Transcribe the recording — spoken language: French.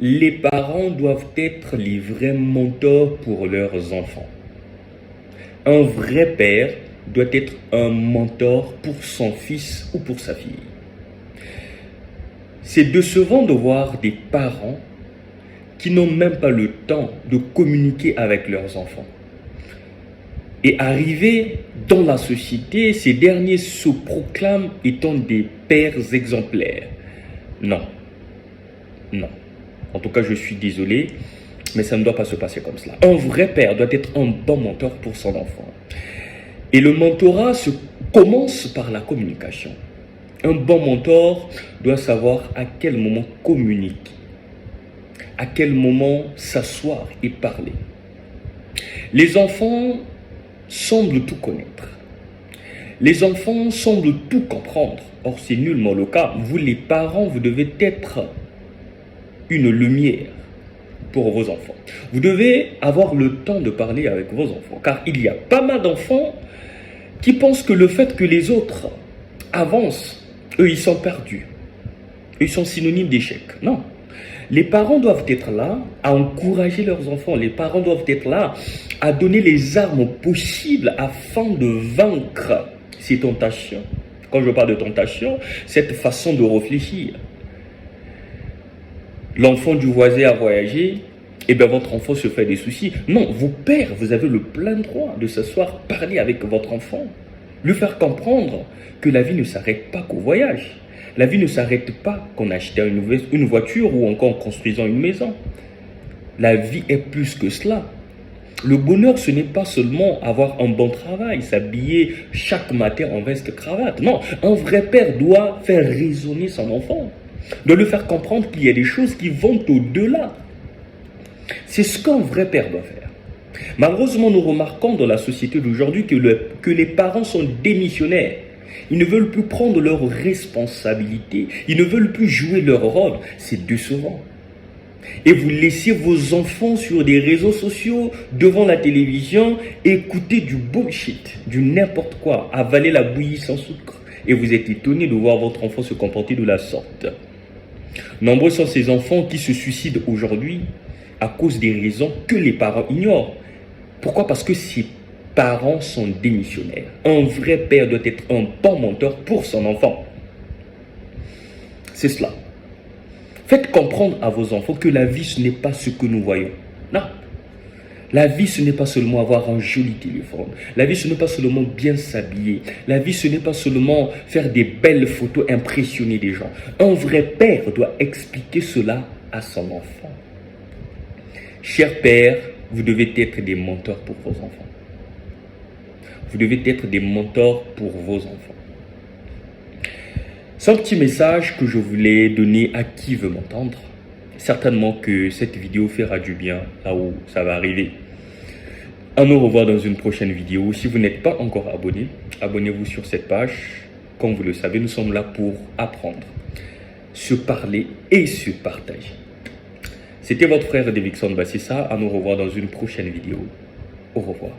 Les parents doivent être les vrais mentors pour leurs enfants. Un vrai père doit être un mentor pour son fils ou pour sa fille. C'est décevant de voir des parents qui n'ont même pas le temps de communiquer avec leurs enfants. Et arrivés dans la société, ces derniers se proclament étant des pères exemplaires. Non, non. En tout cas, je suis désolé, mais ça ne doit pas se passer comme cela. Un vrai père doit être un bon mentor pour son enfant. Et le mentorat commence par la communication. Un bon mentor doit savoir à quel moment communiquer, à quel moment s'asseoir et parler. Les enfants semblent tout connaître. Les enfants semblent tout comprendre. Or, c'est nullement le cas. Vous, les parents, vous devez être une lumière pour vos enfants. Vous devez avoir le temps de parler avec vos enfants, car il y a pas mal d'enfants qui pensent que le fait que les autres avancent, eux, ils sont perdus. Ils sont synonymes d'échec. Non. Les parents doivent être là à encourager leurs enfants. Les parents doivent être là à donner les armes possibles afin de vaincre ces tentations. Quand je parle de tentation, cette façon de réfléchir. L'enfant du voisin a voyagé, et bien votre enfant se fait des soucis. Non, vos pères, vous avez le plein droit de s'asseoir, parler avec votre enfant, lui faire comprendre que la vie ne s'arrête pas qu'au voyage. La vie ne s'arrête pas qu'en achetant une voiture ou encore en construisant une maison. La vie est plus que cela. Le bonheur, ce n'est pas seulement avoir un bon travail, s'habiller chaque matin en veste cravate. Non, un vrai père doit faire raisonner son enfant, doit lui faire comprendre qu'il y a des choses qui vont au-delà. C'est ce qu'un vrai père doit faire. Malheureusement, nous remarquons dans la société d'aujourd'hui que les parents sont démissionnaires. Ils ne veulent plus prendre leurs responsabilités. Ils ne veulent plus jouer leur rôle. C'est décevant. Et vous laissez vos enfants sur des réseaux sociaux, devant la télévision, écouter du bullshit, du n'importe quoi, avaler la bouillie sans sucre. Et vous êtes étonné de voir votre enfant se comporter de la sorte. Nombreux sont ces enfants qui se suicident aujourd'hui à cause des raisons que les parents ignorent. Pourquoi? Parce que ces parents sont démissionnaires. Un vrai père doit être un bon mentor pour son enfant. C'est cela. Faites comprendre à vos enfants que la vie, ce n'est pas ce que nous voyons. Non. La vie, ce n'est pas seulement avoir un joli téléphone. La vie, ce n'est pas seulement bien s'habiller. La vie, ce n'est pas seulement faire des belles photos, impressionner des gens. Un vrai père doit expliquer cela à son enfant. Cher père, vous devez être des mentors pour vos enfants. Vous devez être des mentors pour vos enfants. C'est un petit message que je voulais donner à qui veut m'entendre. Certainement que cette vidéo fera du bien là où ça va arriver. À nous revoir dans une prochaine vidéo. Si vous n'êtes pas encore abonné, abonnez-vous sur cette page. Comme vous le savez, nous sommes là pour apprendre, se parler et se partager. C'était votre frère Davidson Bassissa. À nous revoir dans une prochaine vidéo. Au revoir.